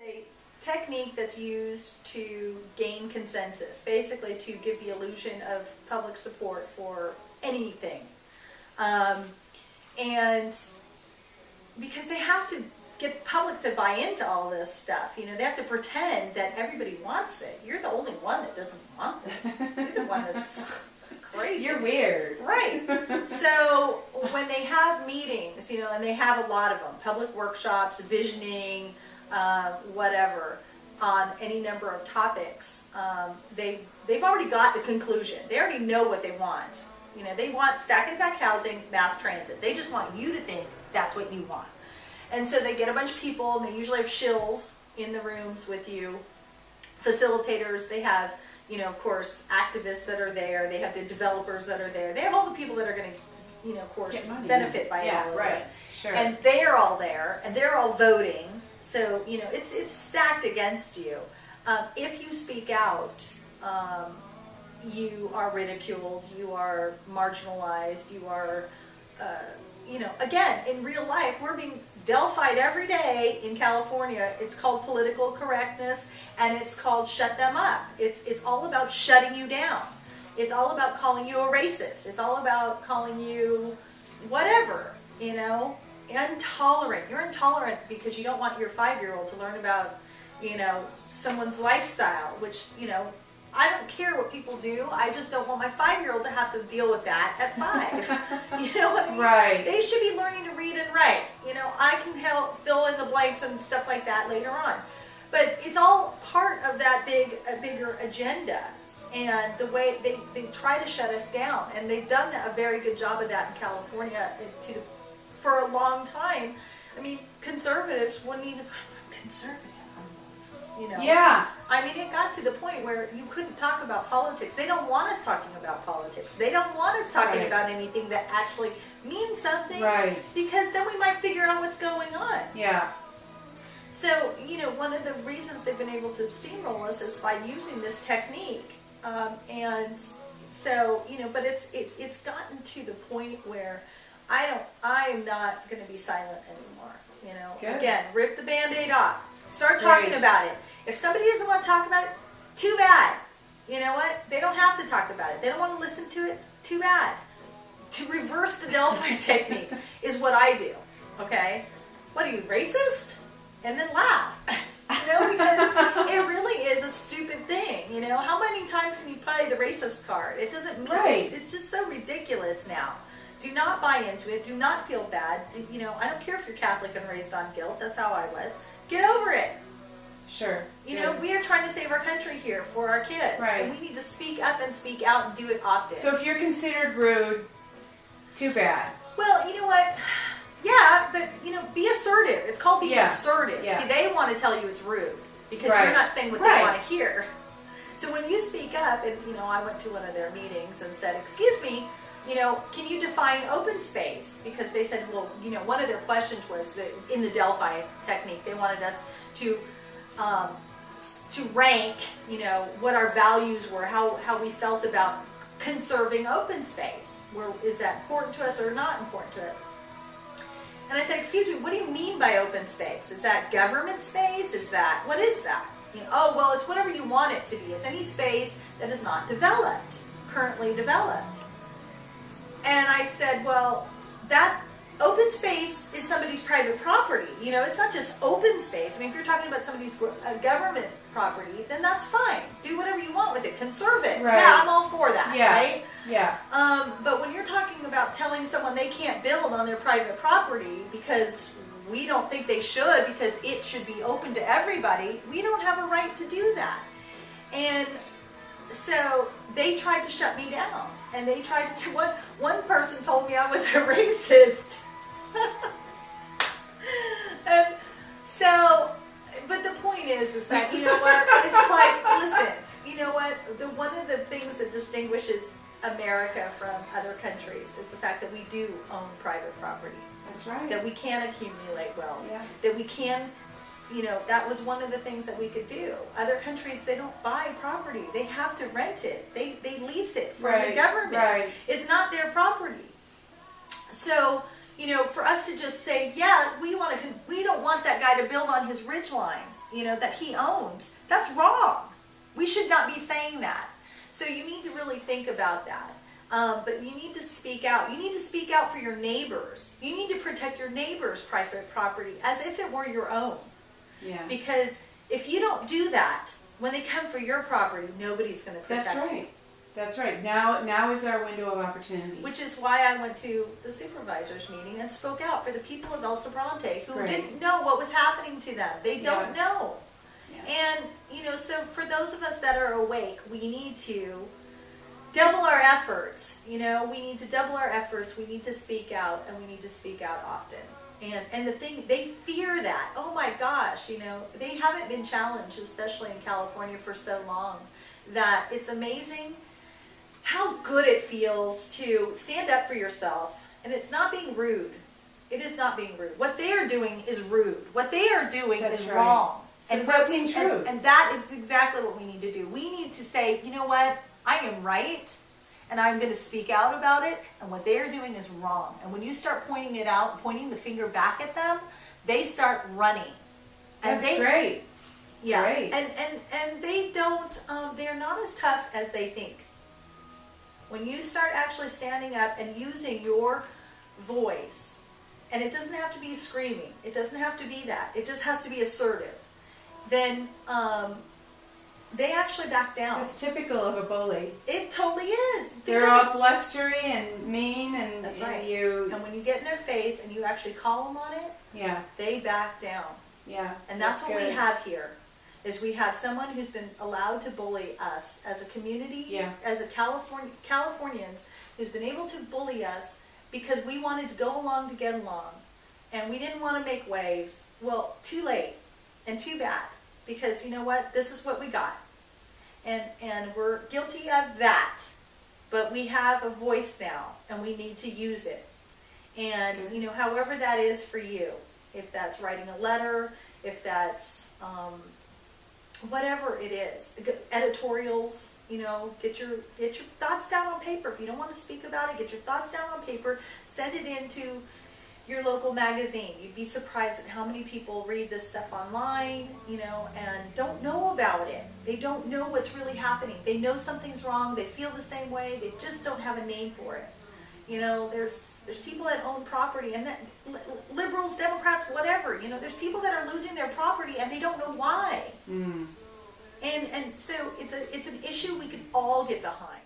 a technique that's used to gain consensus, basically to give the illusion of public support for anything. And because they have to get public to buy into all this stuff, you know, they have to pretend that everybody wants it. You're the only one that doesn't want this. You're the one that's crazy. You're weird. Right. So when they have meetings, you know, and they have a lot of them, public workshops, visioning, whatever, on any number of topics, they've already got the conclusion. They already know what they want. You know, they want stack and pack housing, mass transit. They just want you to think that's what you want. And so they get a bunch of people, and they usually have shills in the rooms with you, facilitators. They have, you know, of course, activists that are there. They have the developers that are there. They have all the people that are going to, you know, of course, benefit by all of this. Sure. And they are all there, and they're all voting. So, you know, it's stacked against you. If you speak out, you are ridiculed, you are marginalized, you are, you know, again, in real life, we're being Delphied every day in California. It's called political correctness, and it's called shut them up. It's all about shutting you down. It's all about calling you a racist. It's all about calling you whatever, you know, intolerant. You're intolerant because you don't want your 5-year-old to learn about, you know, someone's lifestyle, which, you know, I don't care what people do. I just don't want my 5-year-old to have to deal with that at 5. You know what I mean? Right. They should be learning to read and write. You know, I can help fill in the blanks and stuff like that later on. But it's all part of that bigger agenda. And the way they try to shut us down. And they've done a very good job of that in California for a long time. I mean, conservatives wouldn't even, I'm conservative. You know, yeah. I mean, it got to the point where you couldn't talk about politics. They don't want us talking about politics. They don't want us talking about anything that actually means something. Right. Because then we might figure out what's going on. Yeah. So, you know, one of the reasons they've been able to steamroll us is by using this technique. And so, you know, but it's gotten to the point where I'm not going to be silent anymore. You know, Good. Again, rip the Band-Aid off. Start talking about it. If somebody doesn't want to talk about it, too bad. You know what? They don't have to talk about it. They don't want to listen to it, too bad. To reverse the Delphi technique is what I do. Okay? What are you, racist? And then laugh. You know, because it really is a stupid thing. You know, how many times can you play the racist card? It doesn't mean it's just so ridiculous now. Do not buy into it. Do not feel bad. You know, I don't care if you're Catholic and raised on guilt. That's how I was. Get over it. Sure. You know, we are trying to save our country here for our kids. Right. And we need to speak up and speak out and do it often. So if you're considered rude, too bad. Well, you know what? Yeah, but, you know, be assertive. It's called being assertive. Yeah. See, they want to tell you it's rude because you're not saying what they want to hear. So when you speak up, and, you know, I went to one of their meetings and said, excuse me, you know, can you define open space? Because they said, well, you know, one of their questions was that in the Delphi technique, they wanted us to rank, you know, what our values were, how we felt about conserving open space. Is that important to us or not important to us? And I said, excuse me, what do you mean by open space? Is that government space? What is that? You know, oh, well, it's whatever you want it to be. It's any space that is not developed, currently developed. And I said, well, that open space is somebody's private property. You know, it's not just open space. I mean, if you're talking about somebody's government property, then that's fine. Do whatever you want with it. Conserve it. Right. Yeah, I'm all for that, right? Yeah. But when you're talking about telling someone they can't build on their private property because we don't think they should, because it should be open to everybody, we don't have a right to do that. And so they tried to shut me down. And they tried to, one person told me I was a racist. And so, but the point is that, you know what, it's like, listen, you know what, one of the things that distinguishes America from other countries is the fact that we do own private property. That's right. That we can accumulate wealth. Yeah. That we can, you know, that was one of the things that we could do. Other countries, they don't buy property. They have to rent it. They lease it from the government. Right. It's not their property. So, you know, for us to just say, yeah, we don't want that guy to build on his ridge line. that he owns. That's wrong. We should not be saying that. So you need to really think about that. But you need to speak out. You need to speak out for your neighbors. You need to protect your neighbor's private property as if it were your own. Yeah. Because if you don't do that, when they come for your property, nobody's going to protect That's right. you. That's right. Now is our window of opportunity. Which is why I went to the supervisors meeting and spoke out for the people of El Sobrante who Right. didn't know what was happening to them. They don't know. Yeah. And, so for those of us that are awake, we need to double our efforts. We need to double our efforts. We need to speak out, and we need to speak out often. And the thing, they fear that. Oh my gosh, they haven't been challenged, especially in California, for so long, that it's amazing how good it feels to stand up for yourself. And it's not being rude. It is not being rude. What they are doing is rude. What they are doing That's is right. wrong. Suppressing truth. And that is exactly what we need to do. We need to say, you know what? I am right, and I'm going to speak out about it, and what they are doing is wrong. And when you start pointing it out, pointing the finger back at them, they start running. And That's great. Yeah. Great. And they don't, they're not as tough as they think. When you start actually standing up and using your voice, and it doesn't have to be screaming, it doesn't have to be that, it just has to be assertive, then they actually back down. That's typical of a bully. It totally is. They're all blustery and mean, and That's and right. you. And when you get in their face and you actually call them on it, Yeah. they back down. Yeah. And that's what we good. have here, is we have someone who's been allowed to bully us as a community, Yeah. as a Californians, who's been able to bully us because we wanted to go along to get along, and we didn't want to make waves. Well, too late and too bad, because you know what? This is what we got, and we're guilty of that. But we have a voice now, and we need to use it. And however that is for you, if that's writing a letter, if that's whatever it is, editorials, get your thoughts down on paper. If you don't want to speak about it, get your thoughts down on paper, send it into your local magazine. You'd be surprised at how many people read this stuff online, and don't know about it. They don't know what's really happening. They know something's wrong. They feel the same way. They just don't have a name for it. There's people that own property, and that liberals, Democrats, whatever. There's people that are losing their property and they don't know why. Mm. And so it's an issue we could all get behind.